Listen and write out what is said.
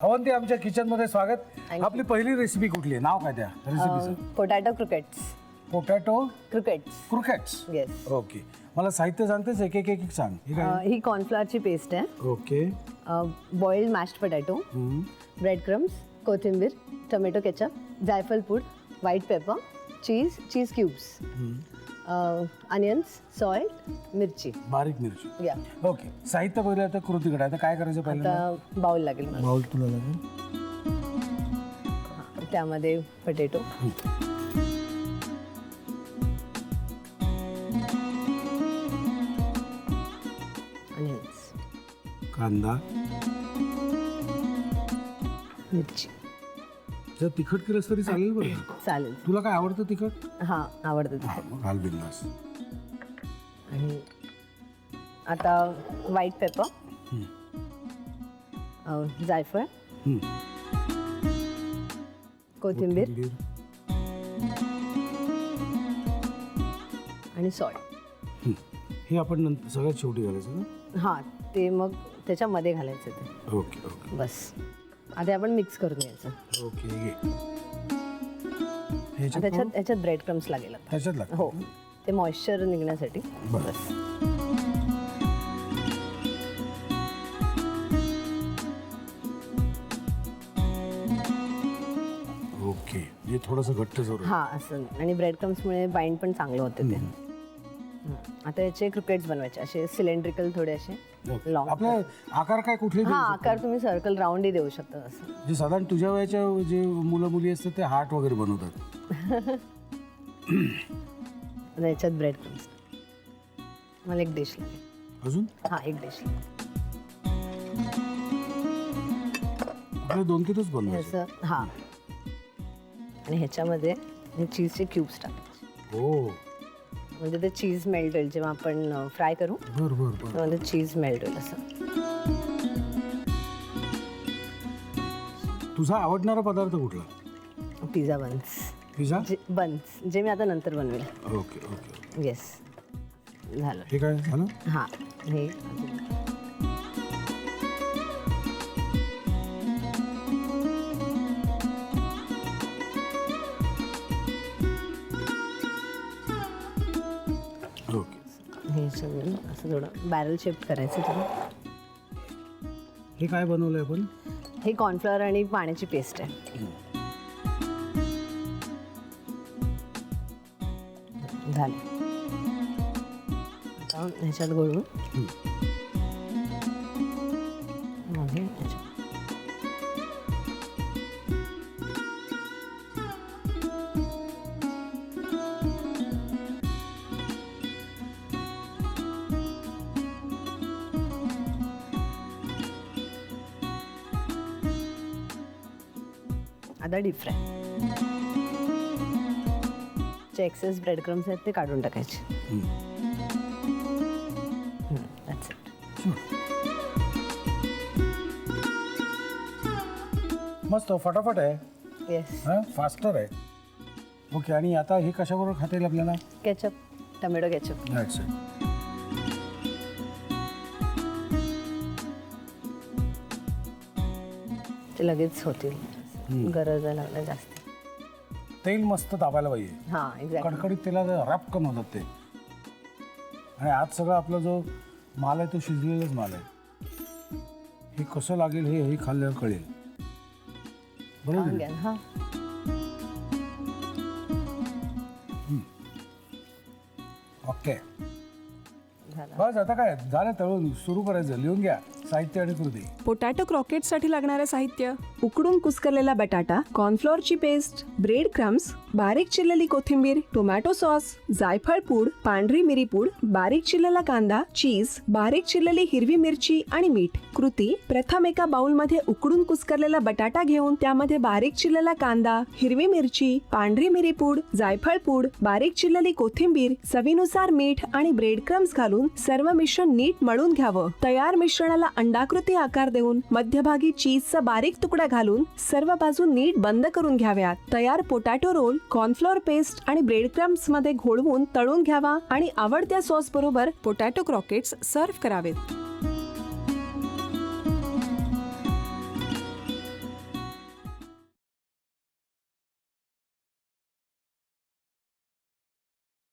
अवंती आमच्या किचन मध्ये स्वागत। आपली पहिली रेसिपी कुठली आहे? नाव काय त्या रेसिपीचं? Potato croquettes. Potato croquettes. Croquettes. Yes. Okay, मला साहित्य सांगतेस एक एक एक सांग। ही कॉर्नफ्लॉवरची पेस्ट आहे. Okay. Boiled mashed potato, bread crumbs, कोथिंबीर, टोमॅटो केचप, जायफल पूड, white pepper, cheese cubes, onions, salt, मिरची, बारीक मिरची. या. ओके, साहित्य पहिले आता कृतीकडे। आता काय करायचं पहिल्यांदा? आता बाउल लागेल मला. बाउल तुला लागेल. त्यामध्ये पोटॅटो, अनियन्स, कांदा, मिरची. जर तिखट केलंस तरी चालेल बरं. चालेल. तुला काय आवडतं तिखट? हां, आवडतं ते. मग घाल बिंदास. आणि आता व्हाईट पेपर, जायफळ, कोथिंबीर आणि सॉल्ट. हे आपण नंतर सगळ्यात शेवटी घालायचं ना? हां, ते मग त्याच्यामध्ये घालायचं ते. Okay okay. बस आता आपण मिक्स करून घ्यायचं. ओके, घे. त्याच्यात ब्रेड क्रम्स लागेल आता. त्याच्यात लागतं? हो, ते मॉइश्चर निघण्यासाठी. बरं. बस. ओके, हे थोडंसं घट्ट जरूर. हां, असं. आणि ब्रेड क्रम्समुळे बाइंड पण चांगलं होतं ते. आता याचे क्रिकेट्स बनवायचे, असे सिलेंड्रिकल थोडे, असे लॉंग. आपला आकार काय कुठले? हां, आकार तुम्ही सर्कल राऊंडही देऊ शकता असं. जे साधारण तुझ्या वयाच्या जे मुलं मुली असतात ते हार्ट वगैरे बनवतात. आता याच्यात ब्रेड क्रम्स. मला एक डिश लागेल अजून? हां, एक डिश लागेल. आपल्याला 2-3च बनवायचं. ह्याचं हां. आणि ह्याच्यामध्ये हे चीजचे क्यूब्स टाकायचे. हो, म्हणजे ते चीज मेल्ट होईल जेव्हा आपण फ्राय करू. बर बर बर. तेव्हा ते चीज मेल्ट होईल असं. तुझा आवडणारा पदार्थ कुठला? Pizza buns. पिझ्झा बन्स जे मी आता नंतर बनवेल. Okay okay. येस, झालं. हे काय झालं? हां, हे ओके. हे सगळं असं थोडं बॅरल शेप करायचं थोडं. हे काय बनवलंय आपण? हे कॉर्नफ्लॉवर आणि पाण्याची पेस्ट आहे. झाले. आता ह्याच्यात घोळून मग हे ह्याच्यात. आता डीप फ्राय. जे एक्सेस ब्रेड क्रम्स आहेत ते काढून टाकायचे. That's it. मस्त, फटाफट आहे. येस. हां, फास्टर आहे. ओके, आणि आता हे कशाबरोबर खाता येईल आपल्याला? Ketchup, tomato ketchup. That's it. ते लगेच होतील. गरज आहे लागलं जास्त. तेल मस्त तापायला पाहिजे. हां, एक्झॅक्टली. कडकडीत तेलात रपकन होतात ते. आणि आज सगळा आपला जो माल आहे तो शिजलेलाच माल आहे. हे कसं लागेल हे खाल्ल्यावर कळेल. बरोबर आहे? हां. ओके, झालं. बस आता काय झालं, तळून सुरू करायचं. लिहून घ्या साहित्य आणि कृती. पोटॅटो क्रॉकेटसाठी लागणारे साहित्य: उकडून कुस्करलेला बटाटा, कॉर्नफ्लॉवरची पेस्ट, ब्रेड क्रम्स, बारीक चिरलेली कोथिंबीर, टोमॅटो सॉस, जायफळ पूड, पांढरी मिरी पूड, बारीक चिरलेला कांदा, चीज, बारीक चिरलेली हिरवी मिरची आणि मीठ. कृती: प्रथम एका बाउलमध्ये उकडून कुस्करलेला बटाटा घेऊन त्यामध्ये बारीक चिरलेला कांदा, हिरवी मिरची, पांढरी मिरी पूड, जायफळ पूड, बारीक चिरलेली कोथिंबीर, चवीनुसार मीठ आणि ब्रेड क्रम्स घालून सर्व मिश्रण नीट मळून घ्यावं. तयार मिश्रणाला अंडाकृती आकार देऊन मध्यभागी चीजचा बारीक तुकडा घालून सर्व बाजू नीट बंद करून घ्याव्यात. तयार पोटॅटो रोल कॉर्नफ्लॉवर पेस्ट आणि ब्रेड क्रम्स मध्ये घोळवून तळून घ्यावा आणि आवडत्या सॉस बरोबर पोटॅटो क्रॉकेट्स सर्व्ह करावेत.